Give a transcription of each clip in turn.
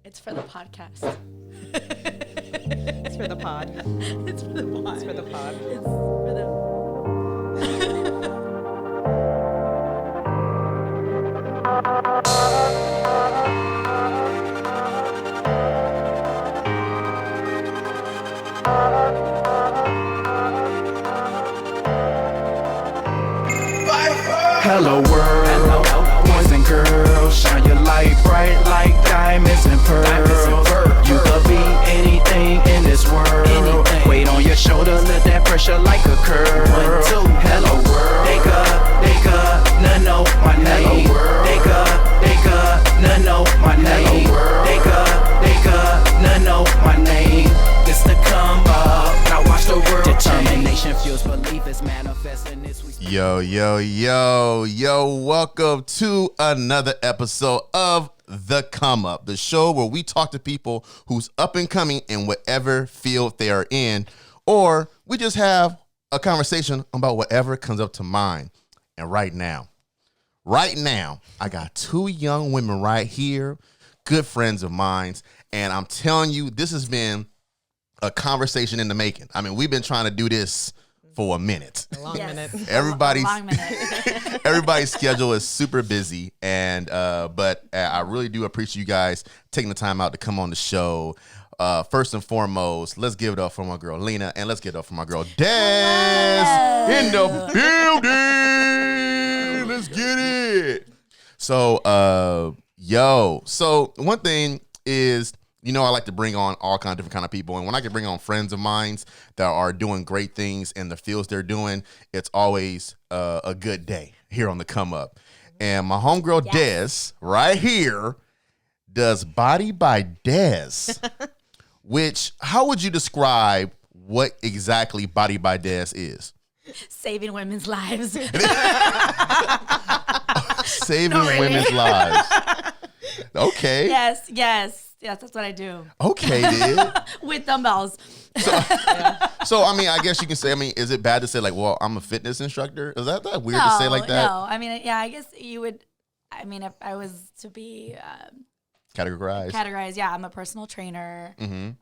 It's for the podcast. It's for the pod. It's for the pod. It's for the pod. It's for the. Hello world, boys and girls, shine your light bright like diamonds and pearls. You could be anything in this world. Weight on your shoulder, let that pressure like a curl. Hello world, they got, none know my name. They got, none know my name. They got, none know my name. It's the come up, now watch the world. Determination fuels belief is manifesting this week. Yo, welcome to another episode of The Come Up, the show where we talk to people who's up and coming in whatever field they are in, or we just have a conversation about whatever comes up to mind. And right now, I got two young women right here, good friends of mine, and I'm telling you, this has been a conversation in the making. I mean, we've been trying to do this for a minute. A long minute. Everybody's Long minute. everybody's schedule is super busy, and but I really do appreciate you guys taking the time out to come on the show. First and foremost, let's give it up for my girl Lena, and let's give it up for my girl Desi in the building. Let's get it. So, so one thing is, you know, I like to bring on all kinds of different kind of people. And when I can bring on friends of mine that are doing great things in the fields they're doing, it's always a good day here on the Come Up. And my homegirl Des right here does Body by Des, which, how would you describe what exactly Body by Des is? Saving women's lives. Saving women's lives. Okay. Yes, that's what I do. Okay, dude. With dumbbells. So, I mean, I guess you can say, I mean, is it bad to say, like, well, I'm a fitness instructor? Is that weird to say like that? No, I mean, yeah, I guess you would, I mean, if I was to be categorized, yeah, I'm a personal trainer, gym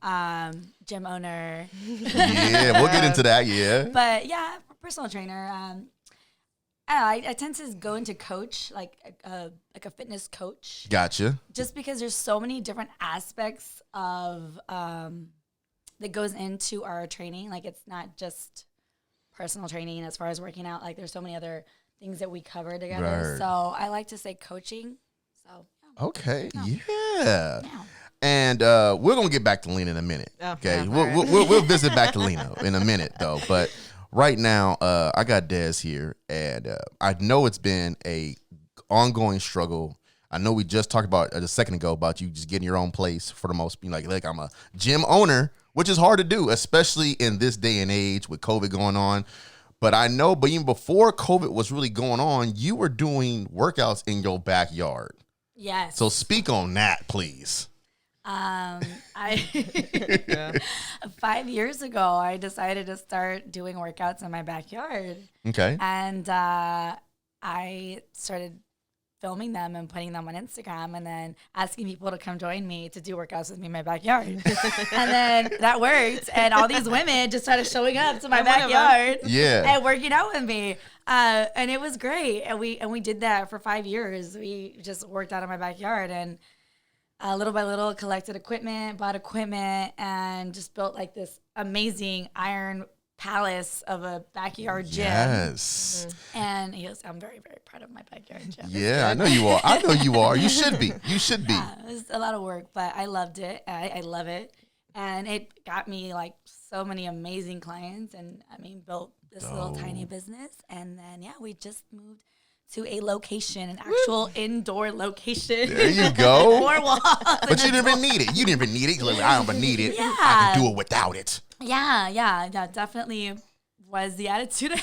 owner. Yeah, we'll get into that, yeah. But yeah, personal trainer. I tend to go into coach, like a fitness coach. Gotcha. Just because there's so many different aspects of that goes into our training. Like, it's not just personal training as far as working out. Like, there's so many other things that we cover together. Right. So I like to say coaching. So yeah. Okay, yeah. Yeah. And we're gonna get back to Lena in a minute. Okay, yeah, we'll visit back to Lena in a minute though. But right now, I got Des here, and I know it's been a ongoing struggle. I know we just talked about a second ago about you just getting your own place for the most, being like I'm a gym owner, which is hard to do, especially in this day and age with COVID going on. But I know, but even before COVID was really going on, you were doing workouts in your backyard. Yes. So speak on that, please. I 5 years ago, I decided to start doing workouts in my backyard. Okay. And I started filming them and putting them on Instagram, and then asking people to come join me to do workouts with me in my backyard. And then that worked, and all these women just started showing up to my backyard and working out with me. And it was great. And we did that for 5 years. We just worked out in my backyard, and little by little collected equipment, bought equipment, and just built like this amazing iron palace of a backyard gym. Yes. And I'm very, very proud of my backyard gym. Yeah, I know you are. I know you are. You should be. You should be. Yeah, it was a lot of work, but I loved it. I love it. And it got me like so many amazing clients, and I mean, built this little tiny business. And then, yeah, we just moved to a location, an actual indoor location. There you go. 4 walls. But you didn't even need it. You didn't even need it. Like, I don't even need it. Yeah. I can do it without it. Yeah, definitely was the attitude.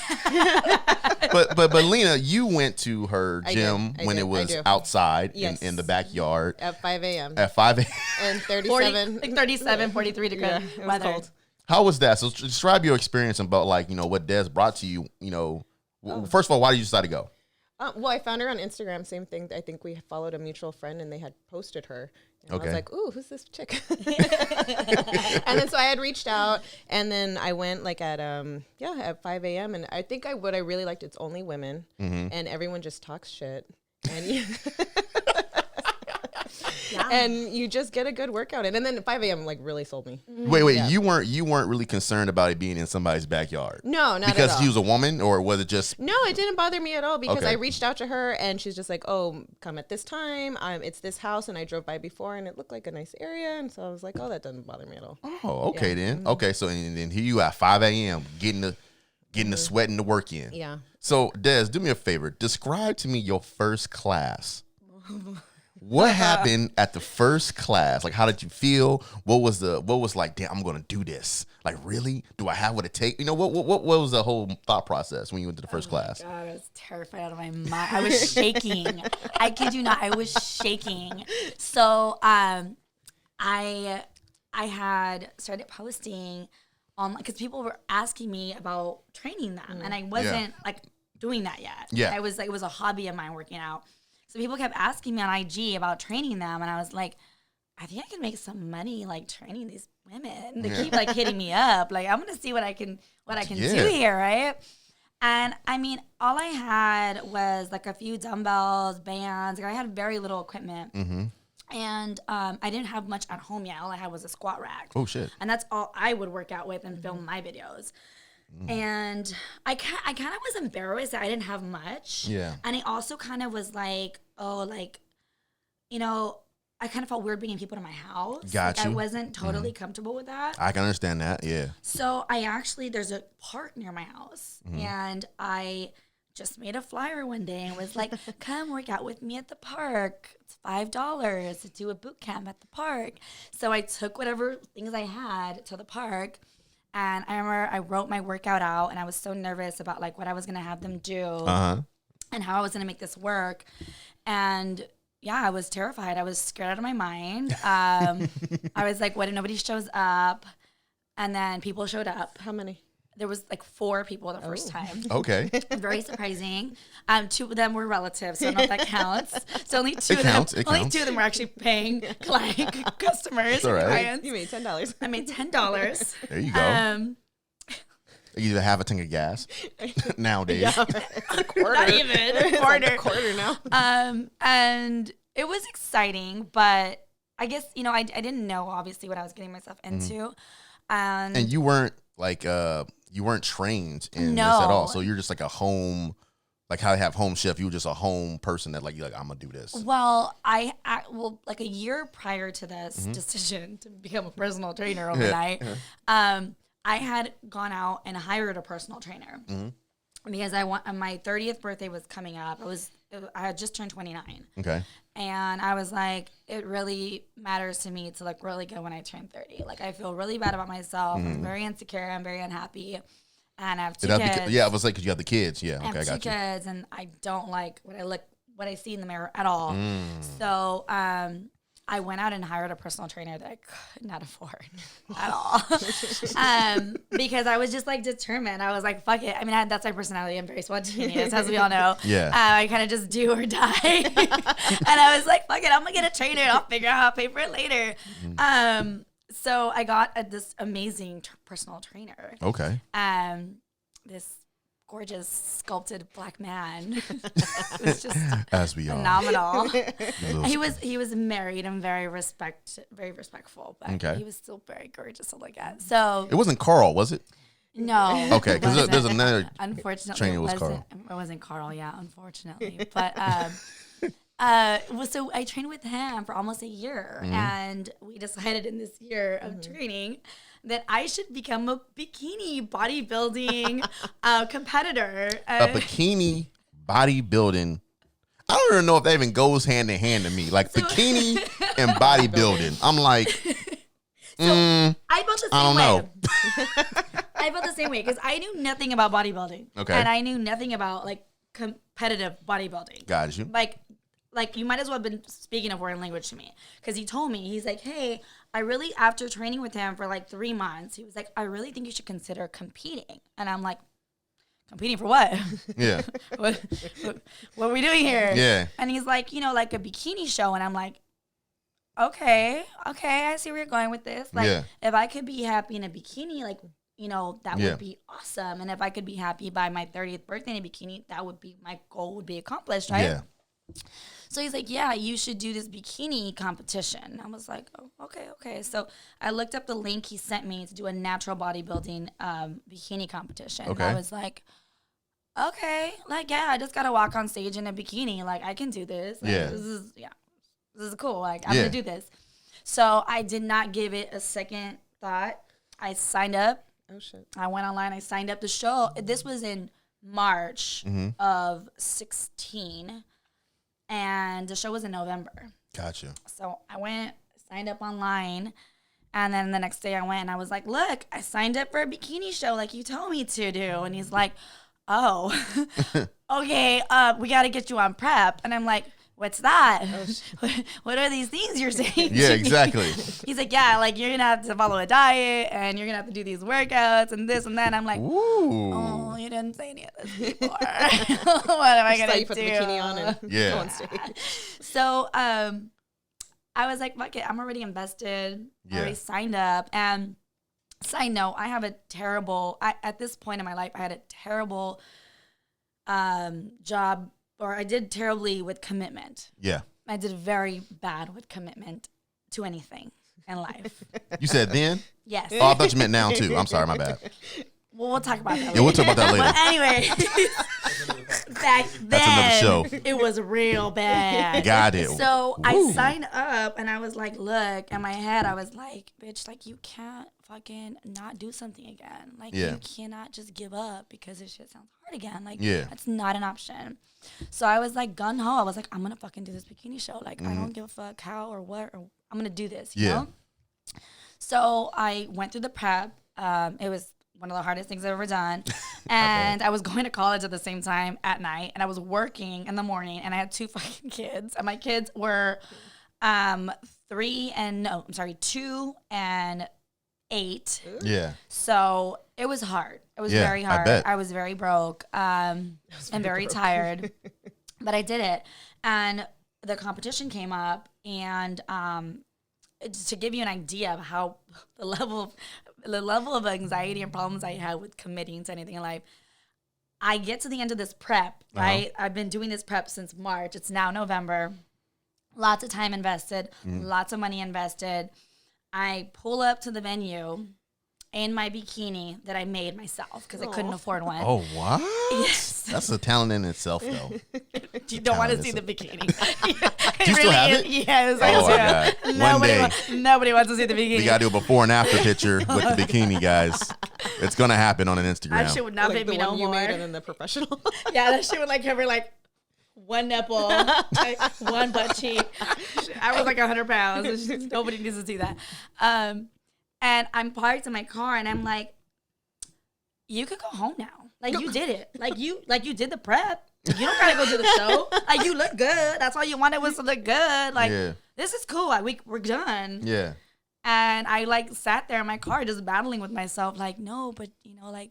But Lena, you went to her gym when it was outside in the backyard. At 5 a.m. At 5 a.m. And 37. 43 degree Yeah, it was weather. cold. How was that? So describe your experience about, like, you know, what Des brought to you, you know. First of all, why did you decide to go? Well, I found her on Instagram. Same thing. I think we followed a mutual friend, and they had posted her. And I was like, "Ooh, who's this chick?" And then so I had reached out, and then I went like at 5 a.m. And I think what I really liked, it's only women, and everyone just talks shit, and and you just get a good workout in. And then at 5 a.m. like really sold me. Wait, you weren't really concerned about it being in somebody's backyard? No, not because at all. she was a woman, or was it just? No, it didn't bother me at all because I reached out to her and she's just like, "Oh, come at this time. It's this house," and I drove by before and it looked like a nice area, and so I was like, "Oh, that doesn't bother me at all." Oh, okay then. Okay, so and then here you at 5 a.m. getting the sweat and the work in. Yeah. So Des, do me a favor. Describe to me your first class. What happened at the first class? Like, how did you feel? What was like, damn, I'm going to do this. Like, really? Do I have what it takes? You know, what was the whole thought process when you went to the first class? God, I was terrified out of my mind. I was shaking. I kid you not. I was shaking. So, I had started posting online because people were asking me about training them, and I wasn't like doing that yet. Yeah. It was a hobby of mine working out. So people kept asking me on IG about training them, and I was like, I think I can make some money like training these women. They keep like hitting me up, like I'm gonna see what I can do here, right? And I mean, all I had was like a few dumbbells, bands. Like I had very little equipment, and I didn't have much at home yet. All I had was a squat rack. Oh shit! And that's all I would work out with and film my videos. And I kind of was embarrassed that I didn't have much. Yeah. And I also kind of was like, oh, like, you know, I kind of felt weird bringing people to my house. Got you. I wasn't totally comfortable with that. I can understand that. Yeah. So there's a park near my house, and I just made a flyer one day and was like, come work out with me at the park. It's $5 to do a boot camp at the park. So I took whatever things I had to the park. And I remember I wrote my workout out, and I was so nervous about like what I was gonna have them do and how I was gonna make this work. And yeah, I was terrified. I was scared out of my mind. I was like, what if nobody shows up? And then people showed up. How many? There was like 4 people the first time. Okay. Very surprising. 2 of them were relatives, so I don't know if that counts. So only two counts. of them were actually paying like customers all or right. clients. You made $10. I made $10. There you go. You either have a tank of gas nowadays. Yeah. A quarter. Not even a quarter. A quarter now. And it was exciting, but I guess I didn't know obviously what I was getting myself into. And you weren't like you weren't trained in this at all. So you're just like a home, like how they have home chef. You were just a home person that like you're like, I'm gonna do this. Well, like a year prior to this decision to become a personal trainer overnight, I had gone out and hired a personal trainer because my 30th birthday was coming up. I had just turned 29. Okay. And I was like, it really matters to me to look really good when I turn 30. Like, I feel really bad about myself. I'm very insecure. I'm very unhappy. And I have 2 kids. Yeah, I was like, because you have the kids. Yeah, okay, I have 2 kids, and I don't like what I see in the mirror at all. So I went out and hired a personal trainer that I could not afford at all. Because I was just like determined. I was like, fuck it. I mean, that's my personality. I'm very spontaneous, as we all know. Yeah. I kind of just do or die. And I was like, fuck it. I'm going to get a trainer and I'll figure out how to pay for it later. So I got this amazing personal trainer. Okay. This gorgeous sculpted black man. It was just as we phenomenal. He was married and very respectful, but he was still very gorgeous to look at. So it wasn't Carl, was it? No. Okay, because there's another. Unfortunately, trainer was Carl. It wasn't Carl. Yeah, unfortunately, but. So I trained with him for almost a year, and we decided in this year of training that I should become a bikini bodybuilding competitor. A bikini bodybuilding. I don't even know if that even goes hand in hand to me. Like bikini and bodybuilding. I'm like, I felt the same I don't way. know. I felt the same way because I knew nothing about bodybuilding. Okay. And I knew nothing about like competitive bodybuilding. Got you. Like you might as well have been speaking a foreign language to me because he told me, he's like, hey, after training with him for like 3 months, he was like, I really think you should consider competing. And I'm like, competing for what? Yeah. what are we doing here? Yeah. And he's like, like a bikini show. And I'm like, okay, I see where you're going with this. Like, if I could be happy in a bikini, like, that would be awesome. And if I could be happy by my 30th birthday in a bikini, that would be, my goal would be accomplished, right? Yeah. So he's like, yeah, you should do this bikini competition. I was like, oh, okay. So I looked up the link he sent me to do a natural bodybuilding bikini competition. Okay. And I was like, okay, like, yeah, I just got to walk on stage in a bikini. Like, I can do this. Like, Yeah. This is cool. Like, I'm going to do this. So I did not give it a second thought. I signed up. Oh, shit. I went online. I signed up the show. This was in March of 16. And the show was in November. Gotcha. So I went, signed up online. And then the next day I went and I was like, look, I signed up for a bikini show like you told me to do. And he's like, oh, okay, we got to get you on prep. And I'm like, what's that? What are these things you're saying? Yeah, exactly. He's like, yeah, like you're going to have to follow a diet and you're going to have to do these workouts and this and that. And I'm like, oh, you didn't say any of this before. What am I going to do? You put the bikini on and go on stage. So I was like, fuck it, I'm already invested. I already signed up. And side note, I have a terrible, at this point in my life, I had a terrible job, or I did terribly with commitment. Yeah. I did very bad with commitment to anything in life. You said then? Yes. Oh, I thought you meant now too. I'm sorry, my bad. Well, we'll talk about that later. Yeah, we'll talk about that later. But anyway, back then, That's another show. It was real bad. Got it. So I signed up and I was like, look, in my head, I was like, bitch, like you can't fucking not do something again. Like you cannot just give up because this shit sounds hard again. Like that's not an option. So I was like gun ho. I was like, I'm going to fucking do this bikini show. Like I don't give a fuck how or what, or I'm going to do this, you know? So I went through the prep. It was one of the hardest things I've ever done. And I was going to college at the same time at night, and I was working in the morning, and I had 2 fucking kids. And my kids were 2 and 8. Yeah. So it was hard. It was very hard. I bet. I was very broke and very tired, but I did it. And the competition came up, and to give you an idea of how the level of anxiety and problems I had with committing to anything in life, I get to the end of this prep, right? I've been doing this prep since March. It's now November. Lots of time invested, lots of money invested. I pull up to the venue in my bikini that I made myself because I couldn't afford one. Oh, what? Yes. That's a talent in itself, though. You don't want to see the bikini. Do you still have it? Yes. Oh, my God. One day. Nobody wants to see the bikini. We got to do a before and after picture with the bikini, guys. It's going to happen on an Instagram. That shit would not Like fit the me one no you more. made and then the professional. Yeah, that shit would like cover like one nipple, like one butt cheek. I was like 100 pounds. It's just, nobody needs to see that. And I'm parked in my car, and I'm like, you could go home now. Like you did it. Like you did the prep. You don't gotta go to the show. Like you look good. That's all you wanted was to look good. Like this is cool. Like we're done. Yeah. And I like sat there in my car just battling with myself. Like no, but like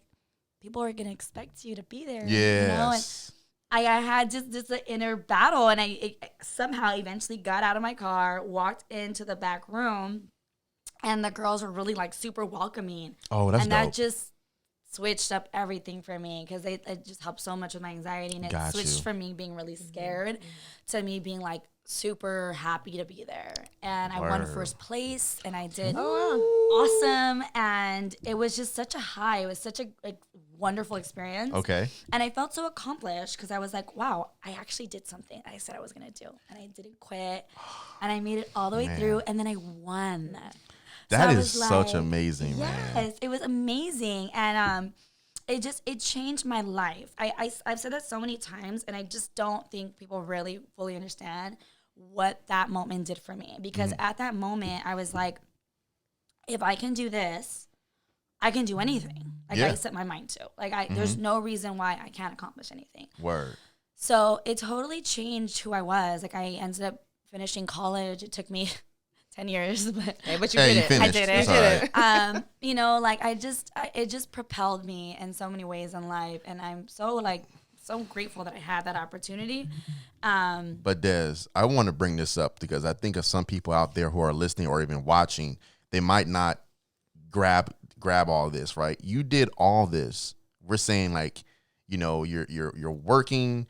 people are gonna expect you to be there. Yes. And I had just this inner battle, and I somehow eventually got out of my car, walked into the back room, and the girls were really like super welcoming. Oh, that's and dope. that just switched up everything for me because it just helped so much with my anxiety, and it switched from me being really scared to me being like super happy to be there. And I won first place, and I did awesome, and it was just such a high. It was such a wonderful experience. Okay. And I felt so accomplished because I was like, wow, I actually did something I said I was going to do, and I didn't quit, and I made it all the way through, and then I won. That is such amazing, man. Yes, it was amazing. And it changed my life. I've said that so many times, and I just don't think people really fully understand what that moment did for me. Because at that moment, I was like, if I can do this, I can do anything. Like I set my mind to. Like there's no reason why I can't accomplish anything. Word. So it totally changed who I was. Like I ended up finishing college. It took me 10 years, but Hey, but you did it. finished. I did That's it. all right. You know, like it just propelled me in so many ways in life, and I'm so grateful that I had that opportunity. But Des, I want to bring this up because I think of some people out there who are listening or even watching, they might not grab all this, right? You did all this. We're saying like, you know, you're working,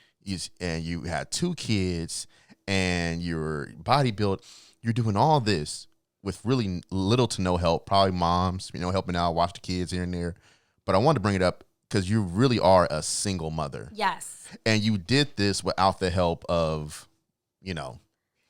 and you had 2 kids, and you're bodybuild. You're doing all this with really little to no help. Probably moms, you know, helping out, watch the kids here and there. But I wanted to bring it up because you really are a single mother. Yes. And you did this without the help of, you know.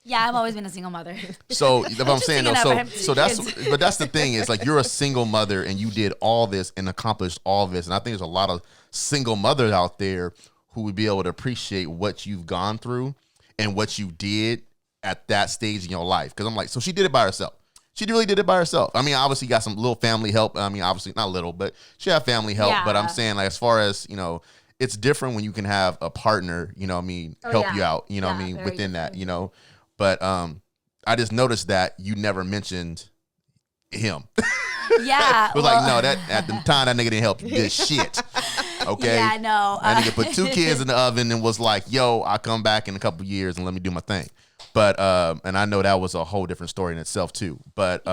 Yeah, I've always been a single mother. So what I'm saying though, so that's kids. but that's the thing is like you're a single mother and you did all this and accomplished all this. And I think there's a lot of single mothers out there who would be able to appreciate what you've gone through and what you did at that stage in your life. Because I'm like, so she did it by herself. She really did it by herself. I mean, obviously got some little family help. I mean, obviously not little, but she had family help. Yeah. But I'm saying like as far as, you know, it's different when you can have a partner, you know what I mean, help you out, you know what I mean, within that, you know. But I just noticed that you never mentioned him. Yeah. It was like, no, that at the time that nigga didn't help this shit. Okay. Yeah, no. That nigga put 2 kids in the oven and was like, yo, I'll come back in a couple years and let me do my thing. But and I know that was a whole different story in itself too. But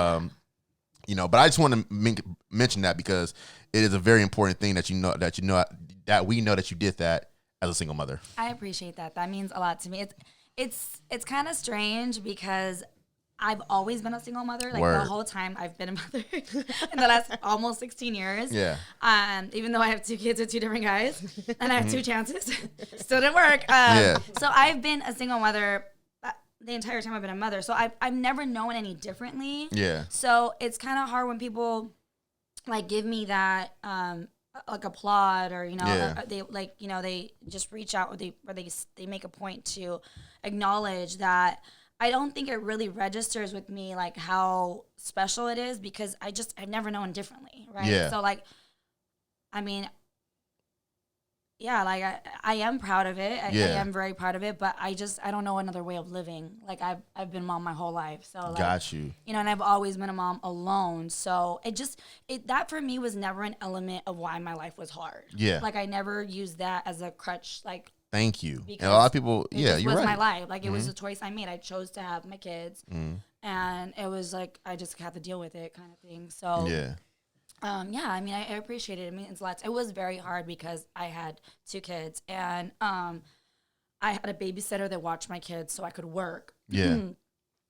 you know, but I just want to mention that because it is a very important thing that that we know that you did that as a single mother. I appreciate that. That means a lot to me. It's kind of strange because I've always been a single mother. Like Word. the whole time I've been a mother in the last almost 16 years. Yeah. Even though I have 2 kids with 2 different guys and I have 2 chances, still didn't work. Yeah. So I've been a single mother the entire time I've been a mother. So I've never known any differently. Yeah. So it's kind of hard when people like give me that like applaud or you know they like you know they just reach out or they make a point to acknowledge that. I don't think it really registers with me like how special it is because I've never known differently, right? Yeah. So like, I mean, yeah, like I am proud of it. I am very proud of it, but I don't know another way of living. Like I've been a mom my whole life, so like, Got you. You know, and I've always been a mom alone. So that for me was never an element of why my life was hard. Yeah. Like I never used that as a crutch. Like. Thank you. And a lot of people, yeah, you're right. It was my life. Like, it was a choice I made. I chose to have my kids. And it was like, I just had to deal with it kind of thing. So, yeah, I mean, I appreciate it. I mean, it was very hard because I had 2 kids. And I had a babysitter that watched my kids so I could work. Yeah.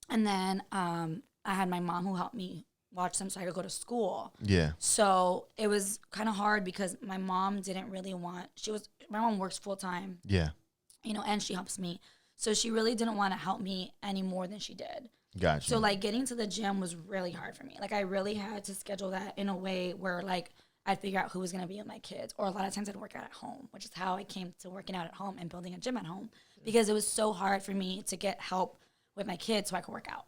And then I had my mom who helped me watch them so I could go to school. Yeah. So it was kind of hard because my mom didn't really want, my mom works full time. Yeah. You know, and she helps me. So she really didn't want to help me any more than she did. Gotcha. So like getting to the gym was really hard for me. Like I really had to schedule that in a way where like I'd figure out who was going to be with my kids. Or a lot of times I'd work out at home, which is how I came to working out at home and building a gym at home. Because it was so hard for me to get help with my kids so I could work out.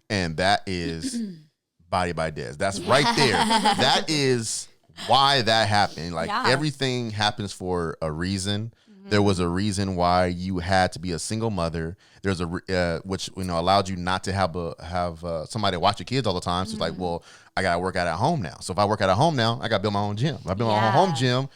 And that is Body by Des. That's right there. That is why that happened. Like everything happens for a reason. There was a reason why you had to be a single mother. There's a which allowed you not to have somebody to watch your kids all the time. So it's like, well, I gotta work out at home now. So if I work out at home now, I gotta build my own gym. I build my own home gym,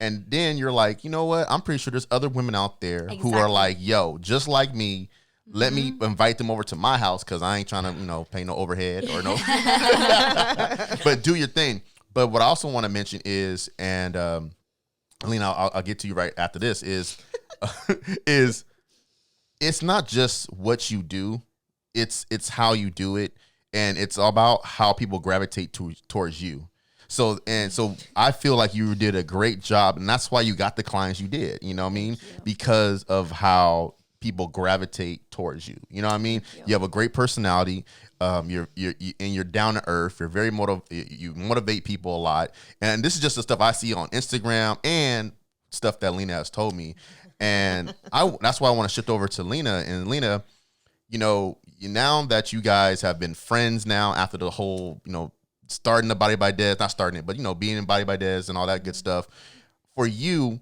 and then you're like, you know what? I'm pretty sure there's other women out there who are like, yo, just like me. Let me invite them over to my house because I ain't trying to pay no overhead or no. But do your thing. But what I also want to mention is, and Alina, I'll get to you right after this, is it's not just what you do, it's how you do it, and it's about how people gravitate towards you. So I feel like you did a great job, and that's why you got the clients you did. You know what I mean? Because of how people gravitate towards you. You know what I mean? You have a great personality. You're down to earth. You're very you motivate people a lot. And this is just the stuff I see on Instagram and stuff that Lena has told me. And that's why I want to shift over to Lena. And Lena, now that you guys have been friends now after the whole, starting the Body by Des, not starting it, but being in Body by Des and all that good stuff. For you,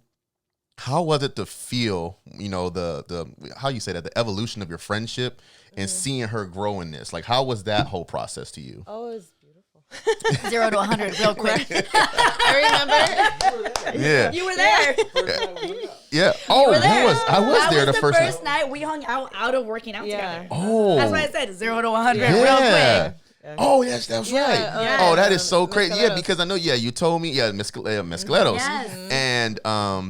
how was it to feel, you know, the how you say that, the evolution of your friendship and seeing her grow in this? Like, how was that whole process to you? Oh, it was beautiful. 0 to 100 real quick. I remember. Yeah. You were there. Yeah. Oh, I was That there was the first night. night we hung out of working out together. Oh. That's why I said 0 to 100 Yeah. real quick. Oh, yes, that's right. Yeah. Oh, that is so crazy. Yeah, Mescaleros. because I know, you told me, Mescaleros. Yes. And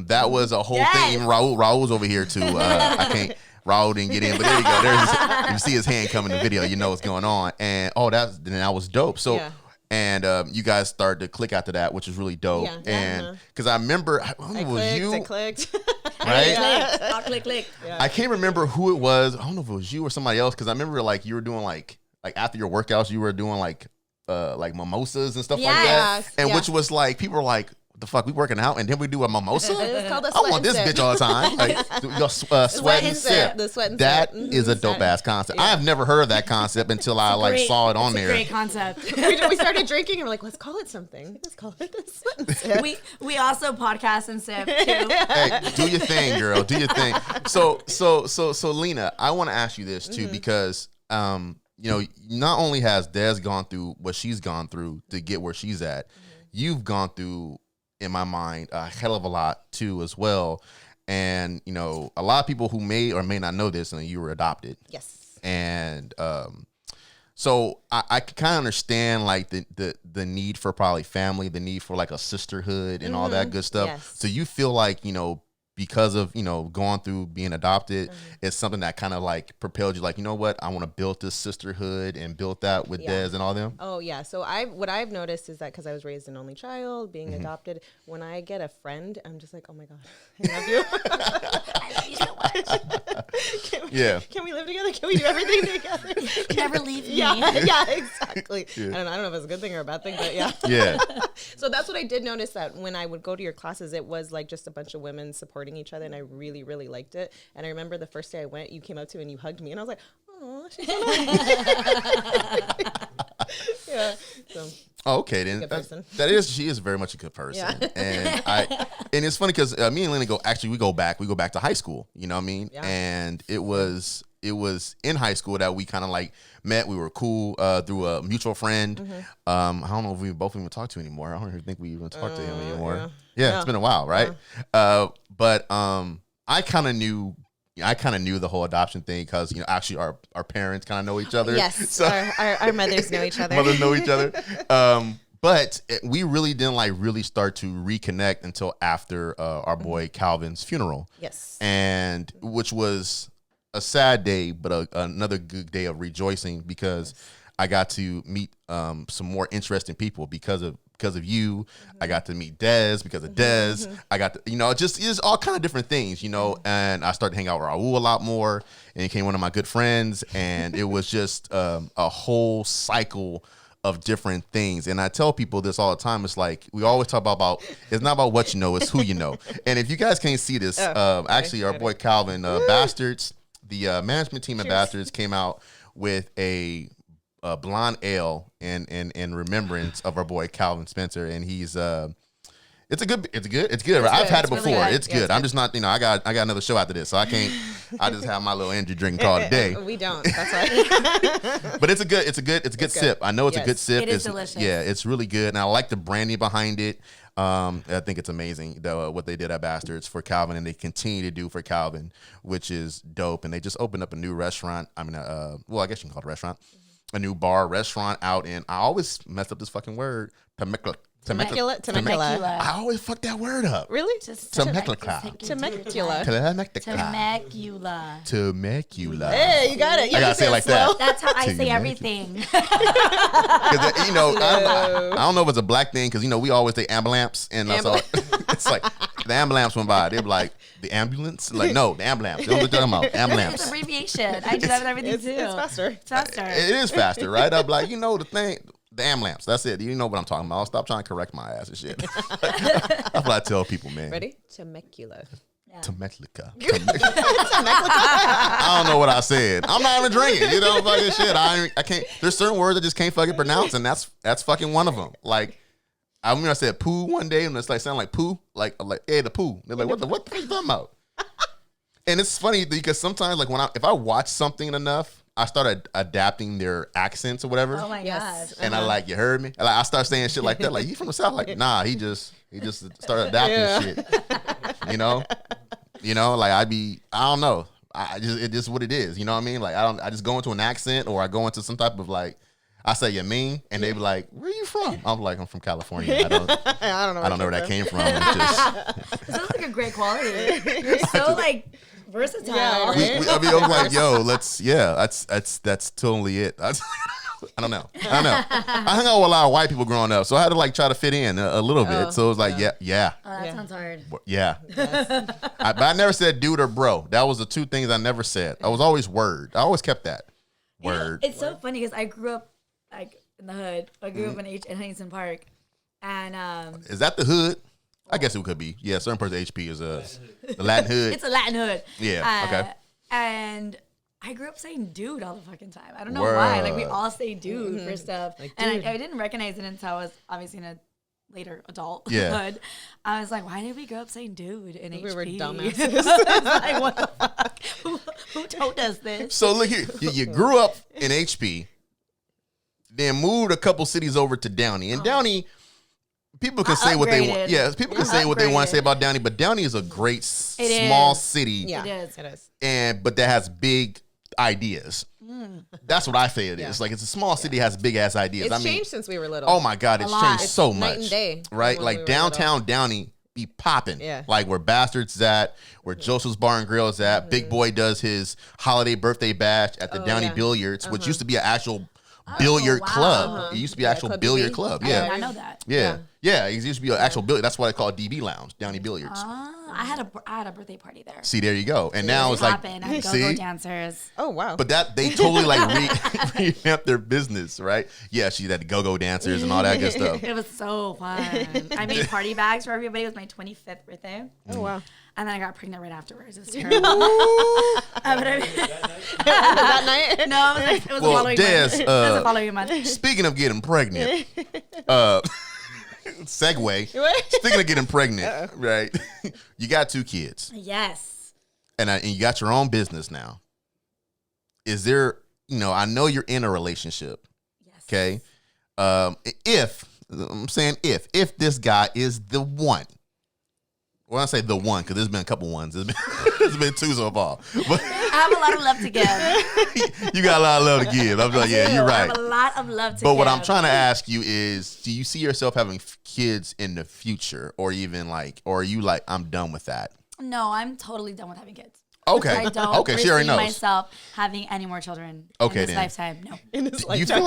that was a whole Yes. thing. Even Raul's over here too. I can't, Raul didn't get in, but there you go. There's, you see his hand come in the video, you know what's going on. And that was dope. So, and you guys started to click after that, which is really dope. Yeah. And because I remember, I don't know if it was you. I clicked. Right? I'll click. Yeah. I can't remember who it was. I don't know if it was you or somebody else, because I remember like you were doing like after your workouts, you were doing like mimosas and stuff like that. Yes, And yeah. which was like, people were like, what the fuck, we working out and then we do a mimosa? It's called a I sweat want and this sip. bitch all the time. Like, your sweat and sip. The sweat and That sip. is a dope ass concept. I have never heard of that concept until I like saw it on there. Great concept. We started drinking and we're like, let's call it something. Let's call it this. Sweat and sip. we also podcast and sip too. Hey, do your thing, girl. Do your thing. So Lena, I want to ask you this too, because you know, not only has Des gone through what she's gone through to get where she's at, you've gone through, in my mind, a hell of a lot too as well. And, you know, a lot of people who may or may not know this, and you were adopted. Yes. And so I can kind of understand like the need for probably family, the need for like a sisterhood and all that good stuff. Yes. So you feel like, you know, because of, you know, going through being adopted, it's something that kind of like propelled you, like, you know what, I want to build this sisterhood and build that with Des and all them. Oh yeah. So what I've noticed is that because I was raised an only child, being adopted, when I get a friend, I'm just like, oh my god, I love you. I love you so much. Can we live together? Can we do everything together? Never leave me. Yeah, exactly. I don't know if it's a good thing or a bad thing, but yeah. Yeah. So that's what I did notice, that when I would go to your classes, it was like just a bunch of women supporting each other, and I really, really liked it. And I remember the first day I went, you came up to me and you hugged me, and I was like, oh, she's so nice. Yeah. So. Oh, okay, then she is very much a good person. Yeah. And it's funny because me and Lena we go back to high school, you know what I mean? Yeah. And it was in high school that we kind of like met. We were cool through a mutual friend. I don't know if we both even talk to anymore. I don't even think we even talk to him anymore. Yeah, it's been a while, right? But I kind of knew the whole adoption thing because, you know, actually our parents kind of know each other. Yes, so our mothers know each other. Mothers know each other. But we really didn't really start to reconnect until after our boy Calvin's funeral. Yes. And which was a sad day, but another good day of rejoicing because I got to meet some more interesting people because of you. I got to meet Des because of Des. I got to, you know, just all kind of different things, you know, and I started hanging out with Raul a lot more, and he became one of my good friends, and it was just a whole cycle of different things. And I tell people this all the time. It's like, we always talk about it's not about what you know, it's who you know. And if you guys can't see this, actually our boy Calvin, Bastards, the management team at Bastards came out with a blonde ale in remembrance of our boy Calvin Spencer, and he's it's good, right? I've had it before. Really good. It's good. I'm just not, you know, I got another show after this, so I can't. I just have my little energy drink call today. We don't. That's right. But it's a good sip. I know it's a good sip. It is delicious. Yeah, it's really good, and I like the branding behind it. I think it's amazing what they did at Bastards for Calvin, and they continue to do for Calvin, which is dope. And they just opened up a new restaurant. I mean, well, I guess you can call it a restaurant. A new bar restaurant out in, I always mess up this fucking word, Temecula. I always fuck that word up. Really? Temecula. Temecula. Temecula. Hey, you got it. I gotta say it like that. That's how I say everything. Because, you know, I don't know if it's a black thing, because, you know, we always say ambulance, and so it's like the ambulance went by. They were like, the ambulance? Like, no, the ambulance. They don't know what they're talking about. Ambulance. It's abbreviation. I do that with everything too. It's faster. It's faster. It is faster, right? I'm like, you know, the thing. The ambulance. That's it. You know what I'm talking about. I'll stop trying to correct my ass and shit. That's what I tell people, man. Ready? Temecula. Temecula. I don't know what I said. I'm not even drinking. You know, fucking shit. I can't. There's certain words I just can't fucking pronounce, and that's fucking one of them. Like, I remember I said poo one day, and it's like sound like poo, like I'm like, hey, the poo. They're like, what the fuck are you talking about? And it's funny because sometimes, like if I watch something enough, I start adapting their accents or whatever. Oh my Yes. gosh. And I like, you heard me? Like, I start saying shit like that. Like, you from the South? Like, nah, he just started adapting shit. You know, like I don't know. It just what it is. You know what I mean? Like I just go into an accent or I go into some type of like, I say you mean, and they be like, where you from? I'm like, I'm from California. I don't know where that came from. It's just, This sounds like a great quality. You're so like versatile. Yeah, I mean, I'm like, yo, that's totally it. I don't know. I hung out with a lot of white people growing up, so I had to like try to fit in a little bit. So it was like, yeah. Oh, that sounds hard. Yeah. But I never said dude or bro. That was the two things I never said. I was always word. I always kept that. Word. It's so funny because I grew up like in the hood. I grew up in Huntington Park. And Is that the hood? I guess it could be. Yeah, certain parts of HP is the Latin hood. it's a Latin hood. Yeah, okay. And I grew up saying dude all the fucking time. I don't know Word. why. Like we all say dude for stuff. Like, and dude. I didn't recognize it until I was obviously in a later adult Yeah. hood. I was like, why did we grow up saying dude in HP? We were dumbasses. It's like, what the fuck? Who told us this? So look here. You grew up in HP, then moved a couple cities over to Downey. And Downey, people can say what they want. upgraded. Yeah, people can say what they want to say Upgraded. about Downey, but Downey is a great It small is. city. Yeah, It is. It is. But that has big ideas. That's what I say it is. Like it's a small city has big ass ideas. It's changed since we were little. Oh my God, it's lot. changed It's so night much. and day Right? when Like we were downtown Downey be popping. Yeah. Like where Bastards at, where Joseph's Bar and Grill is at. Big Boy does his holiday birthday bash at the Downey yeah. Billiards, which used to be an actual billiard wow. club. It used to be an actual Club billiard DB. club. I Yeah. did not know that. Yeah. It used to be an actual billiard. That's why they call it DB Lounge, Downey Billiards. I had a birthday party there. See, there you go. And now it's It like, happened. I had go-go see? dancers. Oh wow. But that they totally like revamped their business, right? Yeah, she had the go-go dancers and all that good stuff. It was so fun. I made party bags for everybody. It was my 25th birthday. Oh wow. And then I got pregnant right afterwards. It was terrible. That night. No, it was Well, the following Des, month. It was the following month. Speaking of getting pregnant, segue. What? Speaking of getting pregnant, right? You got 2 kids, Yes. and you got your own business now. Is there, I know you're in a relationship, Yes. okay? If this guy is the one. Well, I say the one because there's been a couple ones. There's been 2 so far. But I have a lot of love to give. you got a lot of love to give. I'm like, yeah, you're I right. have a lot of love to give. But what I'm trying to ask you is, do you see yourself having kids in the future, or even like, or are you like, I'm done with that? No, I'm totally done with having kids. Okay. I don't Okay, she already foresee knows. myself having any more children Okay, in this then. lifetime. No. Do you feel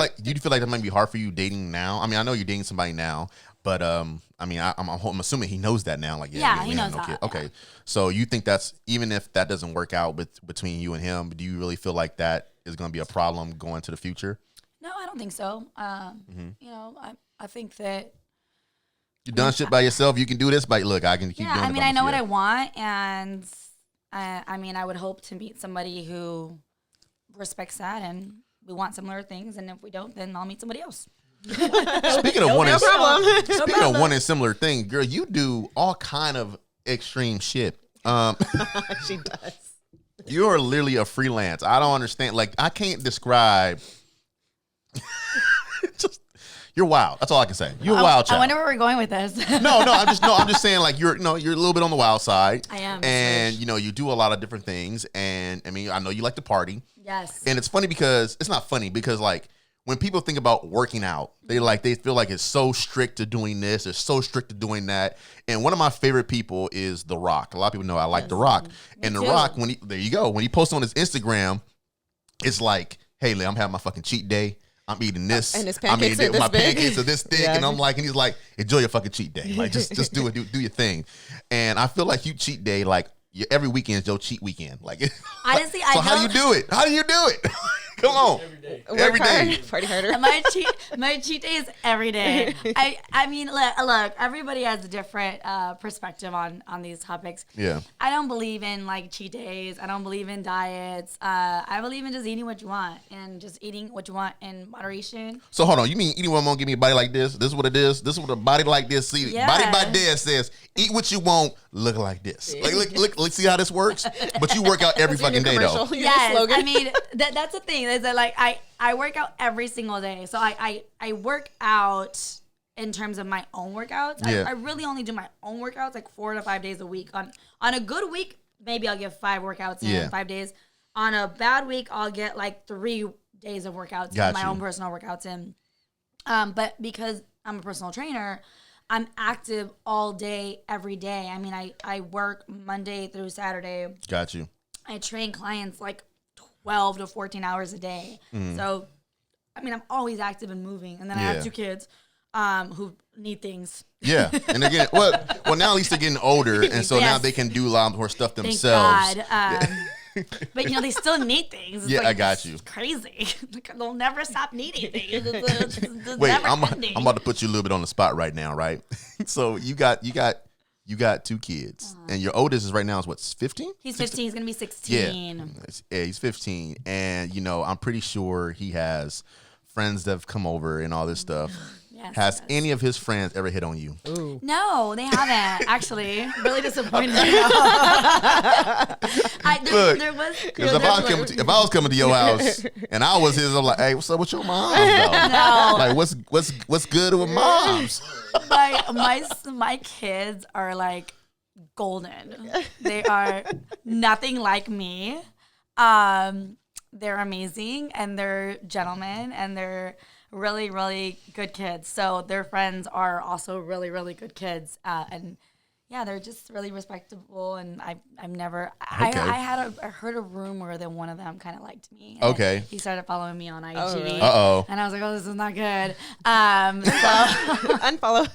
like that might be hard for you dating now? I mean, I know you're dating somebody now, but I mean, I'm assuming he knows that now. Like, Yeah, we he have knows that, Okay, yeah. so you think that's, even if that doesn't work out between you and him, do you really feel like that is going to be a problem going to the future? No, I don't think so. I think that You done shit by yourself. You can do this, but look, I can keep doing it. I mean, I know what I want. want, and I mean, I would hope to meet somebody who respects that, and we want similar things. And if we don't, then I'll meet somebody else. Speaking of one, No problem. speaking of one and similar thing, girl, you do all kind of extreme shit. She does. You are literally a freelance. I don't understand. Like, I can't describe. You're wild. That's all I can say. You're a wild child. I wonder where we're going with this. No, I'm just saying, like, you're a little bit on the wild side. I am. And you do a lot of different things. And I mean, I know you like to party. Yes. And it's funny because it's not funny because, like, when people think about working out, they feel like it's so strict to doing this, it's so strict to doing that. And one of my favorite people is The Rock. A lot of people know I like The Rock. And The too. Rock, there you go. When he posts on his Instagram, it's like, hey, I'm having my fucking cheat day. I'm eating this. And his I'm pancakes eating are this my big. pancakes are this thick. Yeah. And I'm like, and he's like, enjoy your fucking cheat day. Like, just do it, do your thing. And I feel like you cheat day, like every weekend is your cheat weekend. Like, Honestly, so how do you do it? How do you do it? Come on. Every day. Party harder. My cheat day is every day. I mean, look, everybody has a different perspective on these topics. Yeah. I don't believe in like cheat days. I don't believe in diets. I believe in just eating what you want and just eating what you want in moderation. So hold on, you mean anyone won't give me a body like this? This is what it is. This is what a body like this. See, Yeah. Body by Dad says, eat what you want, look like this. Like, look, see how this works. But you work out every fucking day though. Yes, I mean that's the thing is that like I work out every single day. So I work out in terms of my own workouts. Yeah. I really only do my own workouts like 4 to 5 days a week. On a good week, maybe I'll get 5 workouts in 5 days. On a bad week, I'll get like 3 days of workouts, my own personal workouts in. But because I'm a personal trainer, I'm active all day, every day. I mean, I work Monday through Saturday. Got you. I train clients like 12 to 14 hours a day. So, I mean, I'm always active and moving. And then I have 2 kids who need things. Yeah. And again, well, now at least they're getting older. And so now they can do a lot more stuff themselves. Thank God. But, you know, they still need things. It's Yeah, like, I got you. It's crazy. Like, they'll never stop needing things. It's Wait, never I'm ending. about to put you a little bit on the spot right now, right? So you got 2 kids, and your oldest is right now is what, 15? He's 15. He's going to be 16. Yeah, he's 15, and you know I'm pretty sure he has friends that have come over and all this stuff. Yes, Has any of his friends ever hit on you? Ooh. No, they haven't. Actually, really disappointed. There was. Because if I was coming to your house and I was his, I'm like, hey, what's up with your mom? No. Like, what's good with moms? My kids are like golden. They are nothing like me. They're amazing and they're gentlemen and they're really, really good kids. So their friends are also really, really good kids. And yeah, they're just really respectable. And I've never, Okay. I heard a rumor that one of them kind of liked me. And Okay. he started following me on IG. Oh, really? Uh-oh. And I was like, oh, this is not good. So Unfollow.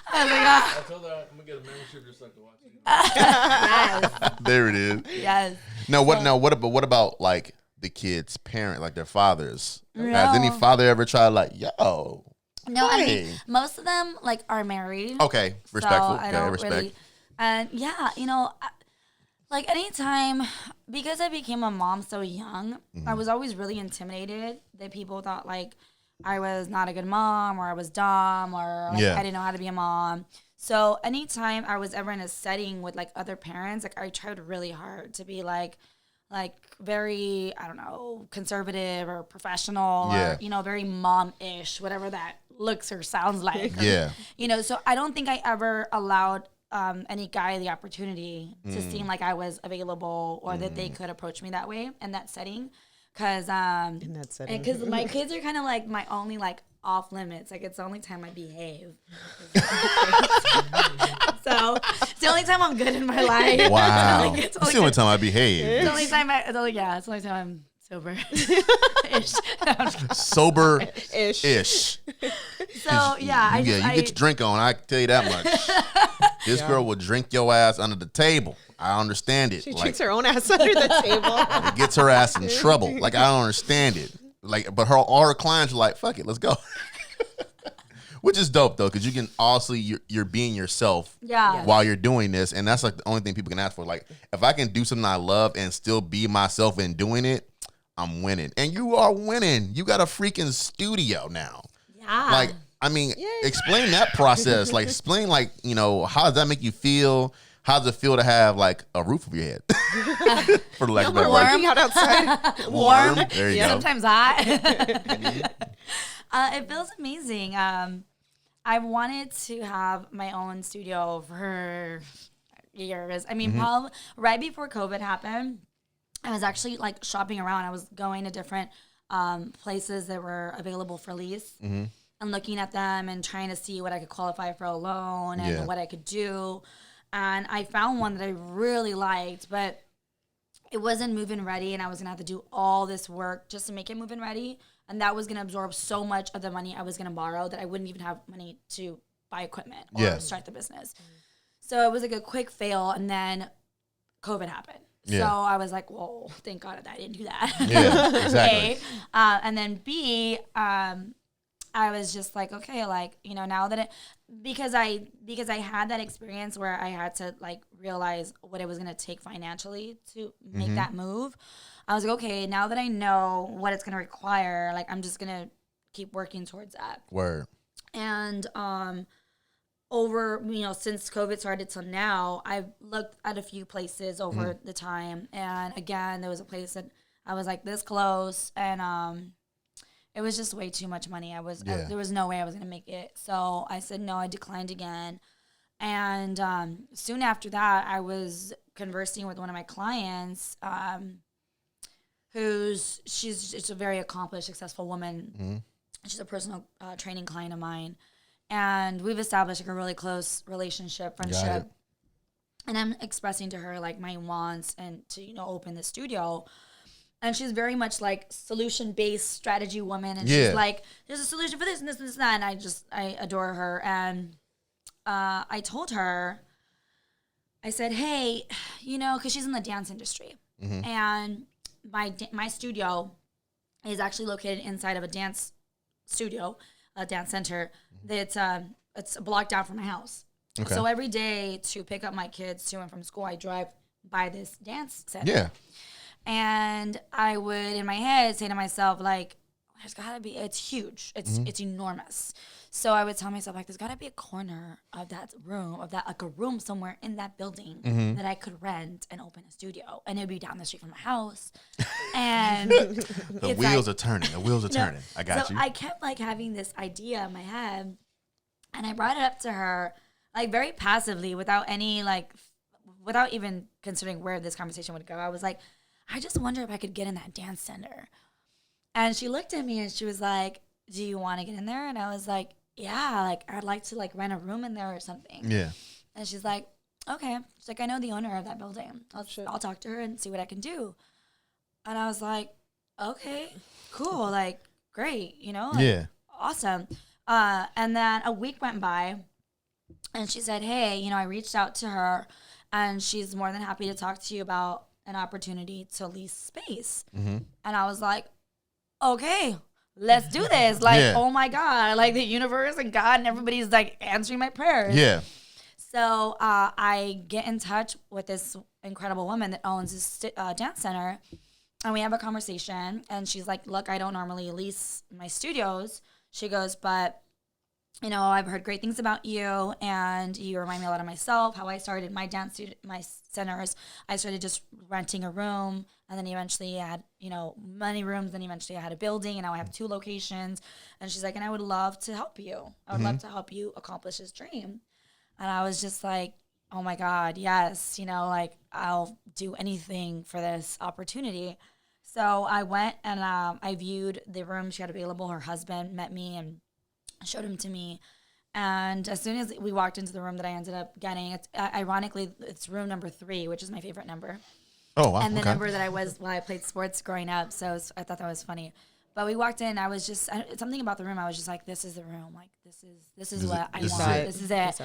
I was like, oh, I told her I'm gonna get a membership just like to watch it. yes, There it is. yes. No, what about like the kids' parent, like their fathers? No. Has any father ever tried like, yo? No, I hey. mean, most of them like are married. Okay, respectful. So I Okay, don't respect. really, and yeah, you know, like anytime, because I became a mom so young, I was always really intimidated that people thought like I was not a good mom or I was dumb or like, I didn't know how to be a mom. So anytime I was ever in a setting with like other parents, like I tried really hard to be like very, I don't know, conservative or professional or, you know, very mom-ish, whatever that looks or sounds like. Or, Yeah. you know, so I don't think I ever allowed any guy the opportunity to seem like I was available or that they could approach me that way in that setting. Because In that setting. because my kids are kind of like my only like off limits. Like it's the only time I behave. So it's the only time I'm good in my life. Wow. Like, It's the only time I behave. It's the only time it's the only time I'm sober. Ish. Sober-ish. So yeah, You get your drink on. I can tell you that much. This girl will drink your ass under the table. I understand it. She Like, drinks her own ass under the table. it gets her ass in trouble. Like, I don't understand it. Like, but all her clients are like, fuck it, let's go. Which is dope though, because you can also you're being yourself while you're doing this, and that's like the only thing people can ask for. Like, if I can do something I love and still be myself in doing it, I'm winning. And you are winning. You got a freaking studio now. Yeah. Like, I mean, explain that process. Like, explain, like, you know, how does that make you feel? How does it feel to have like a roof over your head? For the lack of better word. Working out outside. Warm. There you go. Sometimes hot. It feels amazing. I've wanted to have my own studio for years. I mean, probably right before COVID happened, I was actually like shopping around. I was going to different places that were available for lease and looking at them and trying to see what I could qualify for a loan and what I could do. And I found one that I really liked, but it wasn't move-in ready, and I was going to have to do all this work just to make it move-in ready. And that was going to absorb so much of the money I was going to borrow that I wouldn't even have money to buy equipment or start the business. So it was like a quick fail, and then COVID happened. Yeah. So I was like, well, thank God that I didn't do that. Yeah, exactly. A, and then B, I was just like, okay, like, you know, now that because I had that experience where I had to like realize what it was going to take financially to make that move. I was like, okay, now that I know what it's going to require, like, I'm just going to keep working towards that. Word. And, over, you know, since COVID started till now, I've looked at a few places over the time. And again, there was a place that I was like this close, and, it was just way too much money. There was no way I was going to make it. So I said no, I declined again. And soon after that, I was conversing with one of my clients, she's a very accomplished, successful woman. She's a personal training client of mine. And we've established like a really close relationship, friendship. And I'm expressing to her like my wants and to, you know, open the studio. And she's very much like solution-based strategy woman. And she's like, there's a solution for this and this and this and that. And I adore her. And I told her, I said, hey, you know, because she's in the dance industry. And my studio is actually located inside of a dance studio, a dance center. It's a block down from my house. Okay. So every day to pick up my kids to and from school, I drive by this dance center. Yeah. And I would, in my head, say to myself, like, there's gotta be, it's huge. It's enormous. So I would tell myself, like, there's gotta be a corner of that room, like a room somewhere in that building that I could rent and open a studio. And it'd be down the street from my house. And the wheels are turning. The wheels are turning. I got so you. I kept, like, having this idea in my head. And I brought it up to her, like, very passively, without even considering where this conversation would go. I was like, I just wonder if I could get in that dance center. And she looked at me and she was like, do you want to get in there? And I was like, yeah, like I'd like to like rent a room in there or something. Yeah. And she's like, okay. She's like, I know the owner of that building. I'll talk to her and see what I can do. And I was like, okay, cool. Like, great, you know? Like, awesome. And then a week went by and she said, hey, you know, I reached out to her and she's more than happy to talk to you about an opportunity to lease space. And I was like, okay, let's do this. Like, oh my God, like the universe and God and everybody's like answering my prayers. Yeah. So I get in touch with this incredible woman that owns this dance center, and we have a conversation, and she's like, look, I don't normally lease my studios. She goes, but you know, I've heard great things about you, and you remind me a lot of myself, how I started my my centers. I started just renting a room, and then eventually I had, you know, many rooms, and eventually I had a building, and now I have 2 locations. And she's like, and I would love to help you. I would love to help you accomplish this dream. And I was just like, oh my God, yes, you know, like I'll do anything for this opportunity. So I went and I viewed the room she had available. Her husband met me and showed him to me, and as soon as we walked into the room that I ended up getting, it's ironically it's room number 3, which is my favorite number. Oh wow! And the number that I was while I played sports growing up, so I thought that was funny. But we walked in, I was just something about the room. I was just like, this is the room. Like this is what I want. This is it.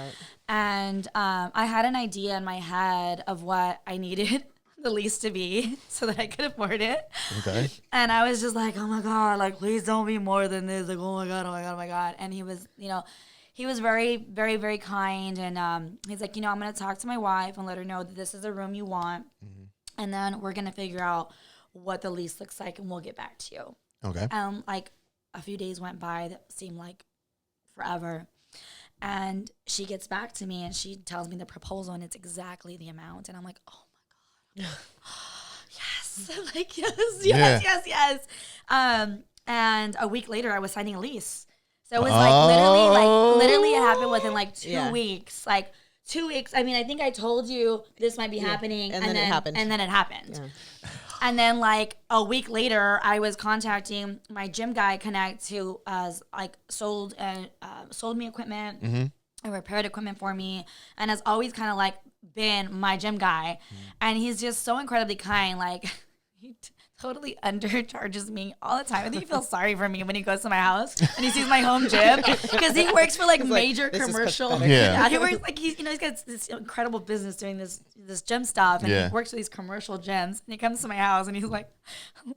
And I had an idea in my head of what I needed the lease to be so that I could afford it. Okay. And I was just like, oh my God, like, please don't be more than this. Like, oh my God, oh my God, oh my God. And he was, you know, he was very, very, very kind. And he's like, you know, I'm going to talk to my wife and let her know that this is the room you want. And then we're going to figure out what the lease looks like and we'll get back to you. Okay. Like a few days went by that seemed like forever. And she gets back to me and she tells me the proposal and it's exactly the amount. And I'm like, oh, yes, like yes. And a week later, I was signing a lease. So it was literally it happened within like 2 weeks. Like 2 weeks. I mean, I think I told you this might be happening, and then it happened. And then it happened. Yeah. And then like a week later, I was contacting my gym guy Connect, who like sold me equipment and repaired equipment for me, and has always kind of like been my gym guy. And he's just so incredibly kind. Like he totally undercharges me all the time. I think he feels sorry for me when he goes to my house and he sees my home gym because he works for like major commercial. Yeah. He works like he's got this incredible business doing this gym stuff, and he works for these commercial gyms. And he comes to my house and he's like,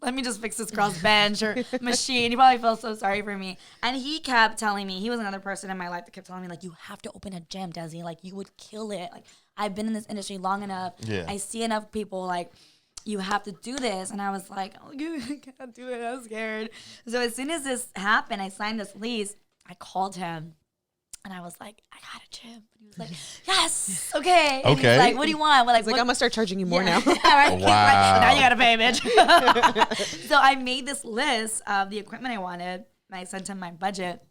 "Let me just fix this girl's bench or machine." He probably felt so sorry for me, and he kept telling me, he was another person in my life that kept telling me like, "You have to open a gym, Desi. Like you would kill it. Like I've been in this industry long enough. I see enough people like." You have to do this. And I was like, oh, I can't do it. I'm scared. So as soon as this happened, I signed this lease. I called him and I was like, I got a gym. And he was like, yes, okay. And he's like, what do you want? Well, like, I'm going to start charging you more now. Right? Wow. Right. Now you got to pay, bitch. So I made this list of the equipment I wanted. And I sent him my budget.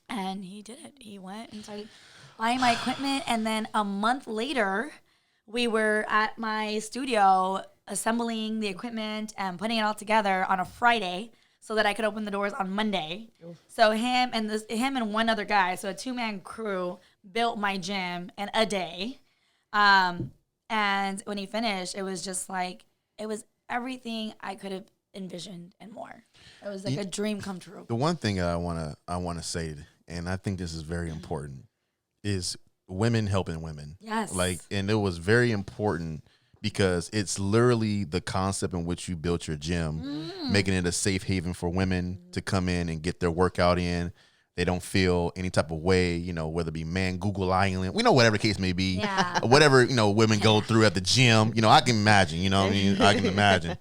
And he did it. He went and started buying my equipment. And then a month later, we were at my studio assembling the equipment and putting it all together on a Friday so that I could open the doors on Monday. So him and one other guy, so a 2-man crew, built my gym in a day. And when he finished, it was just like, it was everything I could have envisioned and more. It was like a dream come true. The one thing I wanna say, and I think this is very important, is women helping women. Yes. And it was very important because it's literally the concept in which you built your gym, making it a safe haven for women to come in and get their workout in. They don't feel any type of way, whether it be man, Google Island, whatever the case may be, whatever, women go through at the gym, I can imagine, I can imagine.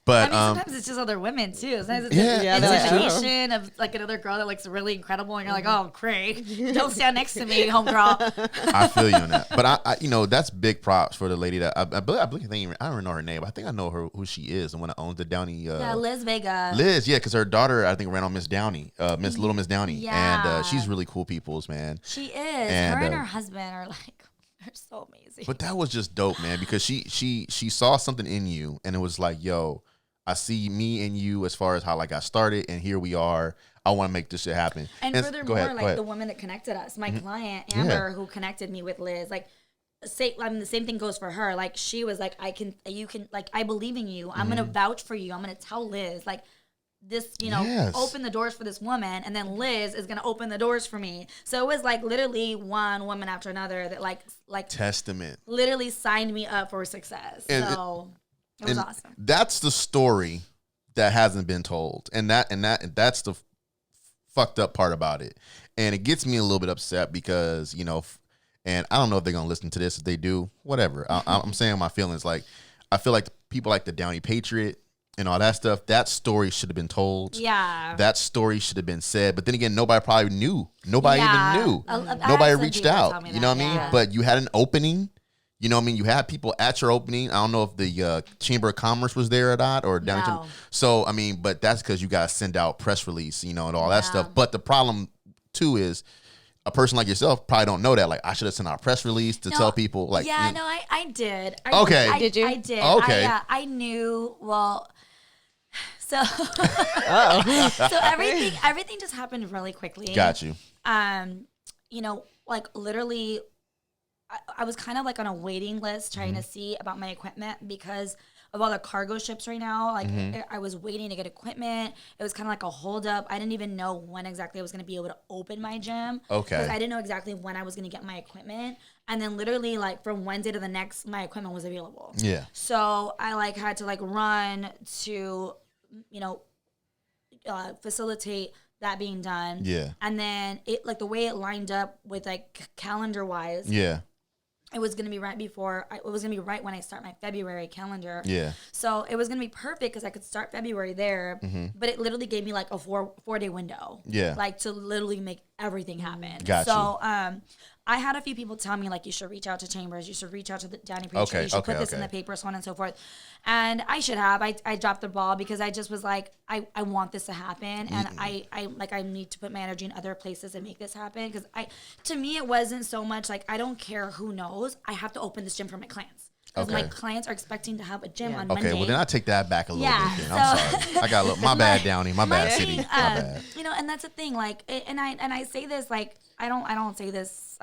But sometimes it's just other women too. Sometimes it's intimidation of like another girl that looks really incredible, and you're like, "Oh, great! Don't stand next to me, homegirl." I feel you on that. But I that's big props for the lady that I don't even know her name. I think I know who she is, the one that owns the Downey. Liz Vega. Liz, because her daughter I think ran on Miss Downey, Little Miss Downey, and she's really cool people's, man. She is. Her and her husband are like. They're so amazing. But that was just dope, man, because she saw something in you, and it was like, yo, I see me and you as far as how I started, and here we are. I want to make this shit happen. And furthermore, the woman that connected us, my client Amber, who connected me with Liz, the same thing goes for her. Like she was like, I believe in you. I'm gonna vouch for you. I'm gonna tell Liz this, open the doors for this woman, and then Liz is gonna open the doors for me. So it was like literally one woman after another that like testament literally signed me up for success. It was awesome. That's the story that hasn't been told, and that's the fucked up part about it. And it gets me a little bit upset because and I don't know if they're gonna listen to this. If they do, whatever. I'm saying my feelings. Like I feel like people like the Downey Patriot and all that stuff, that story should have been told. Yeah. That story should have been said. But then again, nobody probably knew. Nobody even knew. Nobody reached out. You know what I mean? Yeah. But you had an opening. You know what I mean? You had people at your opening. I don't know if the Chamber of Commerce was there or not, or down. No. So, I mean, but that's because you got to send out press release, and all that stuff. But the problem, too, is a person like yourself probably don't know that. Like, I should have sent out a press release to tell people. Like, I did. Did you? I did. Okay. I knew. Well, so so everything just happened really quickly. Got you. Literally, I was kind of on a waiting list trying to see about my equipment because of all the cargo ships right now. I was waiting to get equipment. It was kind of like a holdup. I didn't even know when exactly I was going to be able to open my gym. Okay. Because I didn't know exactly when I was going to get my equipment. And then literally from one day to the next, my equipment was available. Yeah. So I had to run to, facilitate that being done. Yeah. And then it the way it lined up with calendar wise. Yeah. It was going to be right when I start my February calendar. Yeah. So it was going to be perfect because I could start February there, but it literally gave me a 4-day window. Yeah. To literally make everything happen. Gotcha. So I had a few people tell me you should reach out to Chambers, you should reach out to the Downey Patriot, you should put this in the paper, so on and so forth. And I should have. I dropped the ball because I just was I want this to happen, and I need to put my energy in other places and make this happen because to me it wasn't so much I don't care who knows. I have to open this gym for my clients. Because my clients are expecting to have a gym on Monday. Okay, well then I take that back a little bit. Then. I'm sorry, I got a little. My bad, Downey. My bad, city. My bad. And that's the thing. And I say this I don't say this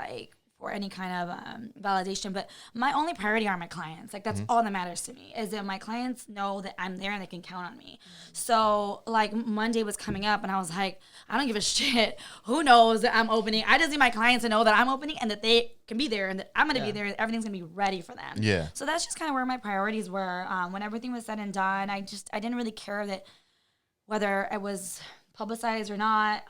for any kind of validation, but my only priority are my clients. Like that's all that matters to me, is that my clients know that I'm there and they can count on me. So like Monday was coming up and I was like, I don't give a shit. Who knows that I'm opening? I just need my clients to know that I'm opening and that they can be there and that I'm going to be there and everything's going to be ready for them. Yeah. So that's just kind of where my priorities were. When everything was said and done, I didn't really care that whether it was publicized or not.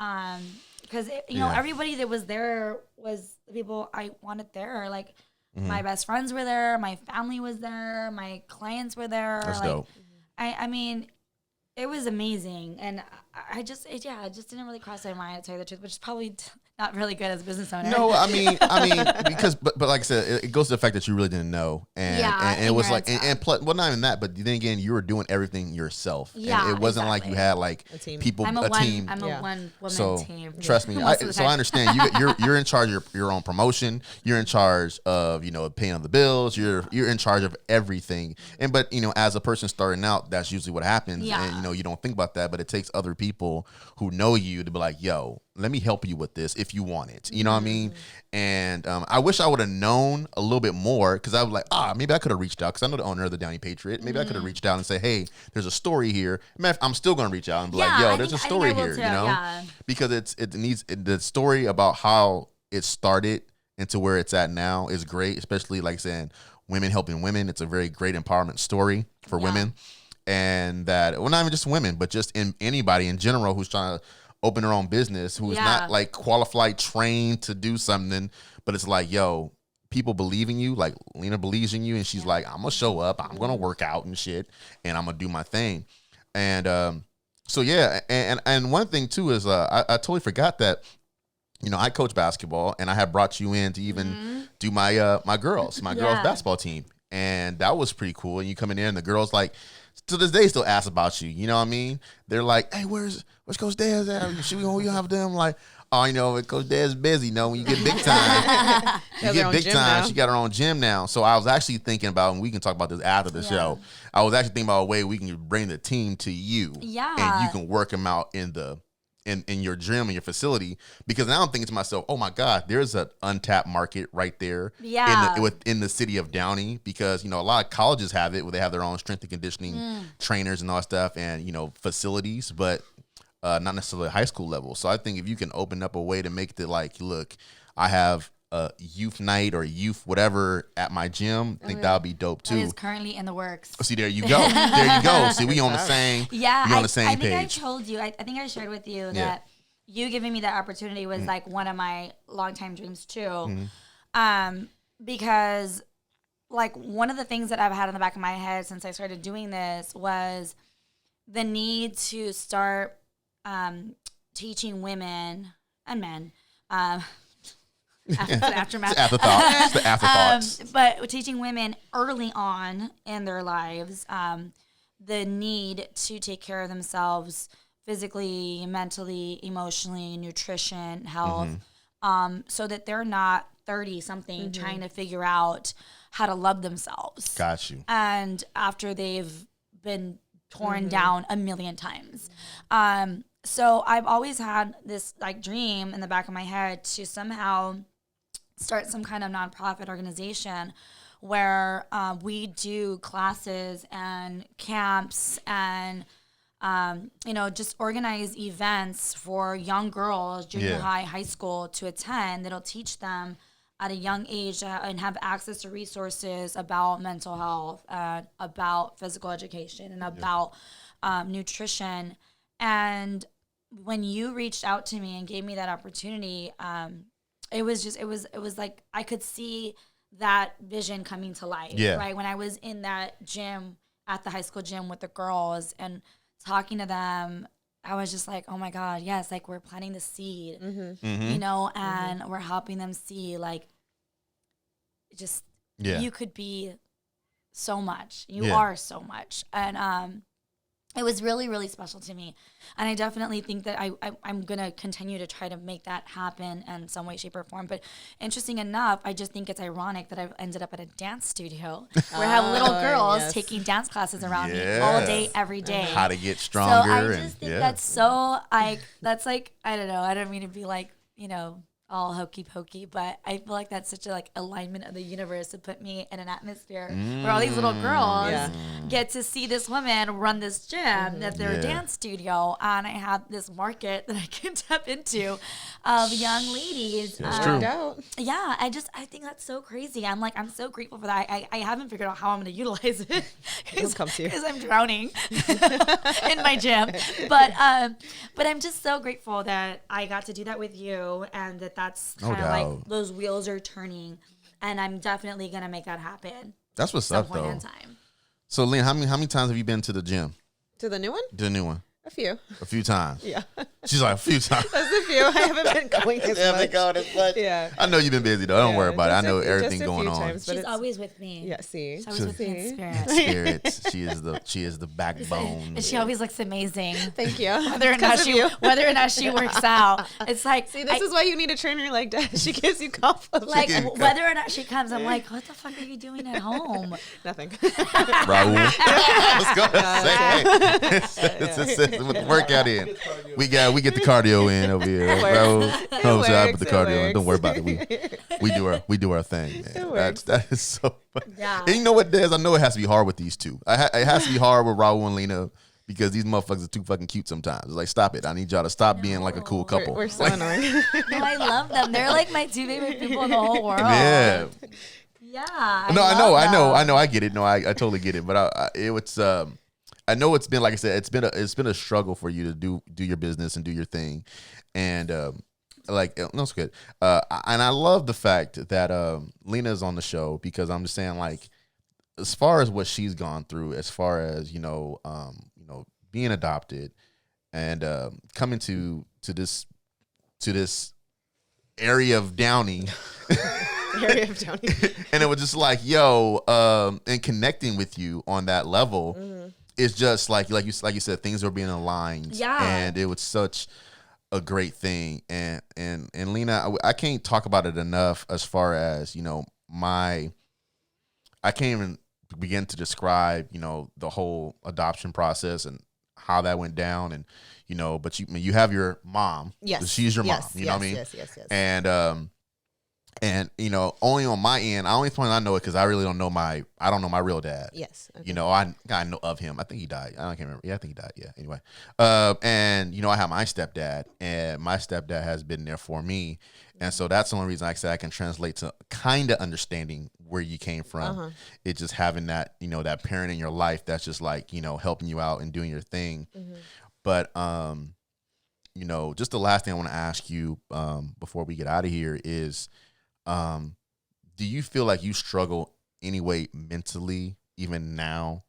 Because you know, everybody that was there was the people I wanted there. Like my best friends were there, my family was there, my clients were there. That's like, dope. I mean, it was amazing, and it just didn't really cross my mind, to tell you the truth, which is probably not really good as a business owner. No, I mean, because, but like I said, it goes to the fact that you really didn't know, and it was like, and plus, well, not even that, but then again, you were doing everything yourself. Yeah, and it wasn't like you had like A team. people, I'm a team. I'm a one-woman So team. trust me, Most of the so I time. understand. You're in charge of your own promotion. You're in charge of paying the bills. You're in charge of everything. And but as a person starting out, that's usually what happens. Yeah. And you don't think about that, but it takes other people who know you to be like, yo, let me help you with this if you want it. You know what I mean? And I wish I would have known a little bit more, because I was like, maybe I could have reached out, because I know the owner of the Downey Patriot. Maybe I could have reached out and say, hey, there's a story here. I'm still going to reach out and be like, yo, there's a story here, because it needs the story about how it started into where it's at now is great, especially like saying women helping women. It's a very great empowerment story for women. And that, well, not even just women, but just in anybody in general who's trying to open their own business, who's not like qualified, trained to do something, but it's like, yo, people believe in you. Like Lena believes in you, and she's like, I'm gonna show up, I'm gonna work out and shit, and I'm gonna do my thing. And so yeah, and one thing too is I totally forgot that I coach basketball, and I had brought you in to even do my my girls basketball team, and that was pretty cool. And you come in there, and the girls like, to this day still ask about you. You know what I mean? They're like, hey, where's Coach Dez at? Should we have them? Like, oh, Coach Dez is busy. When you get big time, she got her own gym now. So I was actually thinking about, and we can talk about this after the show. I was actually thinking about a way we can bring the team to you. Yeah. And you can work them out in your gym and your facility, because now I'm thinking to myself, oh my God, there's an untapped market right there in the city of Downey, because a lot of colleges have it where they have their own strength and conditioning trainers and all that stuff, and facilities, but not necessarily high school level. So I think if you can open up a way to make it like, look, I have a youth night or youth whatever at my gym, I think that would be dope too. That is currently in the works. See, there you go. There you go. See, we on the same. Yeah, we on the same I think page. I told you. I think I shared with you that you giving me that opportunity was like one of my longtime dreams too, because like one of the things that I've had in the back of my head since I started doing this was the need to start teaching women and men. Aftermath. It's afterthought. It's the afterthoughts. But teaching women early on in their lives the need to take care of themselves physically, mentally, emotionally, nutrition, health, so that they're not 30-something trying to figure out how to love themselves. Got you. And after they've been torn down a million times. So I've always had this like dream in the back of my head to somehow start some kind of nonprofit organization where we do classes and camps and just organize events for young girls, junior high, high school to attend that'll teach them at a young age and have access to resources about mental health, about physical education, and about nutrition. And when you reached out to me and gave me that opportunity, it was like I could see that vision coming to life. Right when I was in that gym at the high school gym with the girls and talking to them, I was just like, oh my God, yes, like we're planting the seed, and we're helping them see like just you could be so much. You are so much. And it was really, really special to me. And I definitely think that I'm going to continue to try to make that happen in some way, shape, or form. But interesting enough, I just think it's ironic that I've ended up at a dance studio where I have little girls taking dance classes around me all day, every day. How to get stronger. So I just think that's so, that's like, I don't know. I don't mean to be like, all hokey pokey, but I feel like that's such a like alignment of the universe to put me in an atmosphere where all these little girls get to see this woman run this gym at their dance studio, and I have this market that I can tap into of young ladies. That's true. Yeah, I think that's so crazy. I'm so grateful for that. I haven't figured out how I'm going to utilize it because I'm drowning in my gym. But I'm just so grateful that I got to do that with you, and that's kind of like those wheels are turning, and I'm definitely going to make that happen. That's what's up, though. In time. So, Lynn, how many times have you been to the gym? To the new one? The new one. A few times. Yeah. She's like, a few times. That's a few. I haven't been going as much. Yeah. I know you've been busy, though. Don't worry about it. I know everything going on. Times, she's always with me. Yeah, see. She's always with me in spirit. She is the backbone. And she always looks amazing. Thank you. Whether or not she works out. It's like, see, this is why you need a trainer like that. She gives you confidence. Like, whether or not she comes, I'm like, what the fuck are you doing at home? Nothing. Raul. Let's go. With the workout in. We get the cardio in over here. I put the cardio in. Don't worry about it. We do our thing, man. That is so funny. Yeah. And you know what, Des? I know it has to be hard with these two. It has to be hard with Raul and Lena because these motherfuckers are too fucking cute sometimes. It's like, stop it. I need y'all to stop being like a cool couple. We're so annoying. No, I love them. They're like my two favorite people in the whole world. Yeah. Yeah. I know. I get it. No, I totally get it. But I know it's been, like I said, it's been a struggle for you to do your business and do your thing, and no, it's good. And I love the fact that Lena's on the show because I'm just saying, like, as far as what she's gone through, as far as being adopted and coming to this area of Downey. And it was just like, and connecting with you on that level. Mm-hmm. It's just like you said, things were being aligned, and it was such a great thing. And Lena, I can't talk about it enough. As far as I can't even begin to describe the whole adoption process and how that went down. And but you have your mom. Yes, she's your mom. You know what I mean? Yes. And only on my end, I know it because I really don't know my real dad. Yes. Okay. I know of him. I think he died. I can't remember. Yeah, I think he died. Yeah. Anyway, and I have my stepdad, and my stepdad has been there for me, and so that's the only reason I say I can translate to kind of understanding where you came from. Uh-huh. It's just having that that parent in your life that's just like helping you out and doing your thing. Mm-hmm. But just the last thing I want to ask you before we get out of here is. Do you feel like you struggle anyway mentally, even now,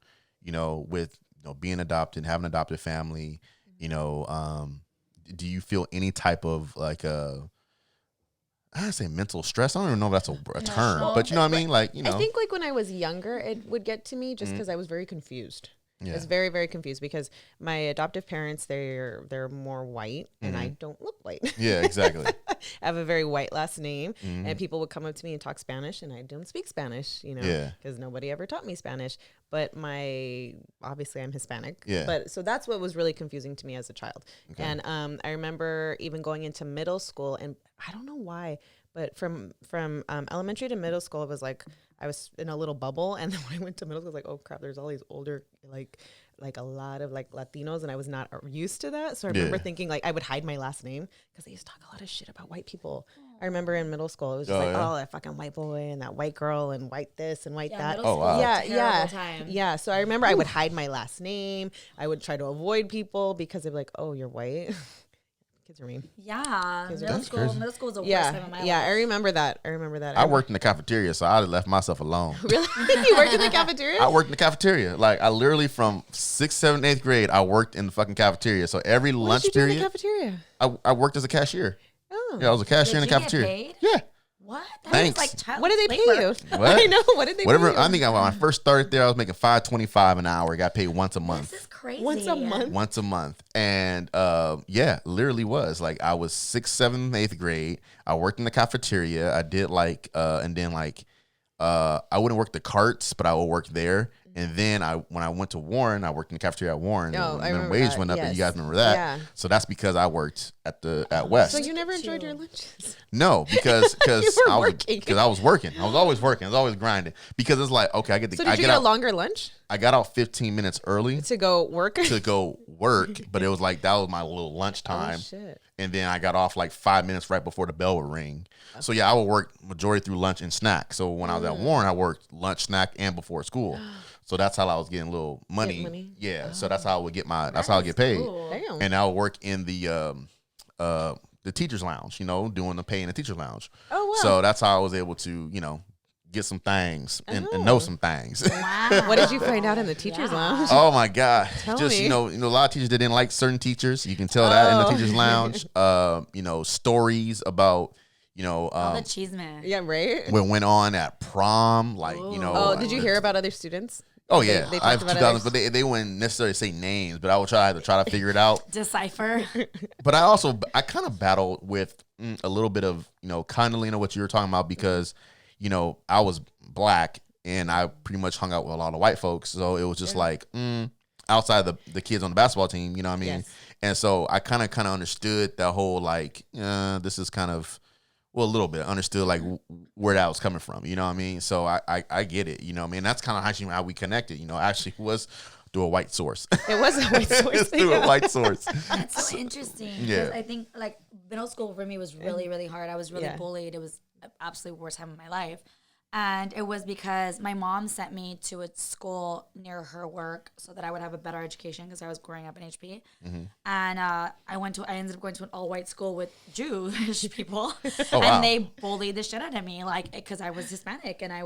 with being adopted, having an adopted family, do you feel any type of like I say mental stress? I don't even know if that's a term, but you know what I mean? Like, I think like when I was younger, it would get to me just because I was very confused. Yeah. I was very, very confused because my adoptive parents, they're more white and I don't look white. Yeah, exactly. I have a very white last name and people would come up to me and talk Spanish and I don't speak Spanish, because nobody ever taught me Spanish. But obviously I'm Hispanic. Yeah. But so that's what was really confusing to me as a child. Okay. And I remember even going into middle school and I don't know why, but from elementary to middle school, it was like, I was in a little bubble, and then when I went to middle school, I was like, oh crap, there's all these older, like a lot of like Latinos, and I was not used to that. So I remember thinking like I would hide my last name because they used to talk a lot of shit about white people. I remember in middle school, it was just that fucking white boy and that white girl and white this and white that. Oh wow. Yeah. So I remember I would hide my last name. I would try to avoid people because they'd be like, oh, you're white. Kids are mean. Yeah. Middle school was the worst time of my life. Yeah, I remember that. I worked in the cafeteria, so I left myself alone. Really? You worked in the cafeteria? I worked in the cafeteria. Like, I literally from 6th, 7th, 8th grade, I worked in the fucking cafeteria. So every lunch period. What did you do in the cafeteria? I worked as a cashier. Oh. Yeah, I was a cashier in the cafeteria. Get paid? Yeah. What? Thanks. Was like child what did they pay you? What? I know. What did they pay you? I think when I first started there, I was making $5.25 an hour. Got paid once a month. This is crazy. Once a month? Once a month. And literally was. Like, I was 6th, 7th, 8th grade. I worked in the cafeteria. I did I wouldn't work the carts, but I would work there. And then when I went to Warren, I worked in the cafeteria at Warren. Oh, and I remember wage that, went up, and yes. you guys remember that. Yeah. So that's because I worked at West. So you never enjoyed your lunches? No, because You were I was working. because I was working. I was always working. I was always grinding. Because it's like, okay, I get the So did I you get get a out. longer lunch I got out 15 minutes early to go work? to go work, but it was like that was my little lunchtime. Oh, shit. And then I got off like 5 minutes right before the bell would ring. So yeah, I would work majority through lunch and snack. So when I was at Warren, I worked lunch, snack, and before school. So that's how I was getting a little money. Get money? Yeah. So that's how I would get that's how I get paid. Cool. Damn. And I would work in the teacher's lounge, doing the pay in the teacher's lounge. Oh, wow. So that's how I was able to, get some things and know some things. Wow. What did you find out in the teacher's lounge? Oh my God. Tell Just, me. a lot of teachers that didn't like certain teachers. You can tell that in the teacher's lounge. Stories about, All the cheese man. Yeah, right? what went on at prom. Like, Oh, did you hear about other students? Oh yeah. They I have talked about 2000, others? but they wouldn't necessarily say names, but I would try to figure it out. Decipher. But I kind of battled with a little bit of, kind of, what you were talking about because, I was black and I pretty much hung out with a lot of white folks. So it was just like, outside the kids on the basketball team, you know what I mean? Yes. And so I kind of understood that whole like, this is kind of, well, a little bit understood like where that was coming from, you know what I mean? So I get it, you know what I mean? That's kind of actually how we connected, actually was through a white source. It was a white source. It's through a white source. That's so interesting. Yeah. Because I think like middle school for me was really, really hard. I was really bullied. It was an absolute worst time of my life. And it was because my mom sent me to a school near her work so that I would have a better education because I was growing up in HP. And I ended up going to an all-white school with Jewish people. Oh, wow. And they bullied the shit out of me, like, because I was Hispanic and I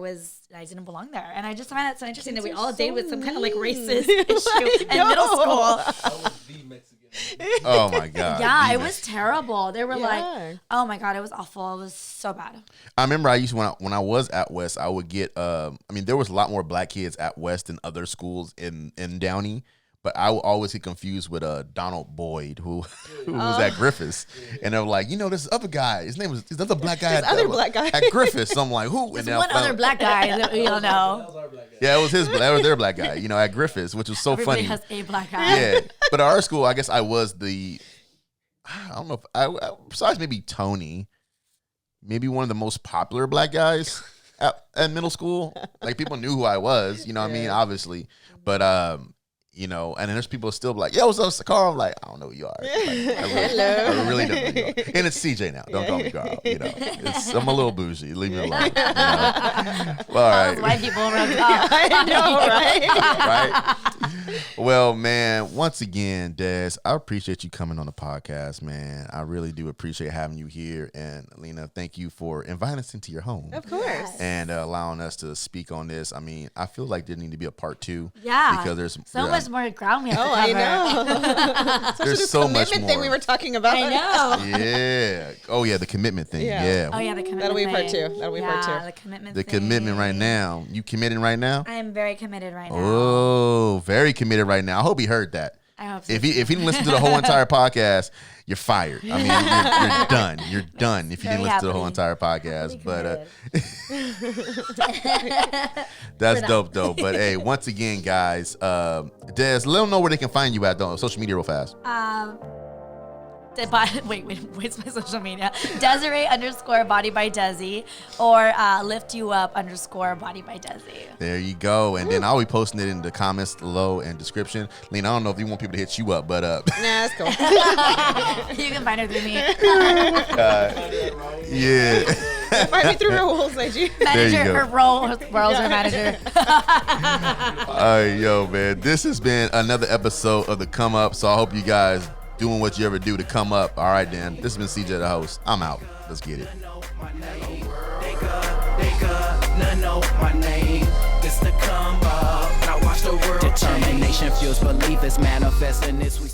didn't belong there. And I just find that so interesting that we all dated with some kind of like racist issue in middle school. I was the Mexican. Oh my God. Yeah, it was terrible. They were Yeah. like, oh my God, it was awful. It was so bad. I remember I used to, when I was at West, I would get, there was a lot more black kids at West than other schools in Downey, but I would always get confused with Donald Boyd, who was at Griffiths. And they were like, this other guy, his name was, this other black guy. black guy. At Griffiths. So I'm like, who? There's And one other black guy that we all That know. was our black guy. Yeah, that was their black guy, at Griffiths, which was so Everybody funny. has a black guy. Yeah. But at our school, I guess I was I don't know if besides maybe Tony, maybe one of the most popular black guys at middle school. Like people knew who I was, you know what I mean? Obviously. But and then there's people still like, yo, what's up, Carl? I'm like, I don't know who you are. Like, I really don't know who you are. And it's CJ now. Don't call me Carl. I'm a little bougie. Leave me alone. Well, all All those right. white people rubbed off. I know, right? Right? Well, man, once again, Des, I appreciate you coming on the podcast, man. I really do appreciate having you here. And Lena, thank you for inviting us into your home. Of course. And allowing us to speak on this. I mean, I feel like there need to be a part 2. Yeah. Because there's so much more ground we have Oh, to I cover. know. Especially There's this so much commitment more. thing we were talking about. I know. Yeah. Oh, yeah, the commitment thing. Yeah. Yeah. Oh yeah, the commitment. That'll be part thing. 2. That'll be part 2. Yeah, the commitment. The thing. commitment right now. You committing right now? I am very committed right now. Oh, very committed right now. I hope he heard that. I hope so. If he didn't listen to the whole entire podcast, you're fired. I mean, you're done. You're done if you didn't Very listen to the whole happily. entire podcast. But Committed. that's For dope, though. But hey, once again, guys, Des, let them know where they can find you at, though. Social media, real fast. Wait, my social media. Desiree_body by Desi or lift you up _body by Desi. There you go. And then I'll be posting it in the comments below and description. Lena, I don't know if you want people to hit you up, but Nah, that's cool. You can find her through me. yeah. Find me through Raul's IG. Manager, go. her roles her manager. All right, yo, man. This has been another episode of The Come Up. So I hope you guys doing what you ever do to come up. All right, then. This has been CJ, the host. I'm out. Let's get it. Determination fuels belief is manifesting this we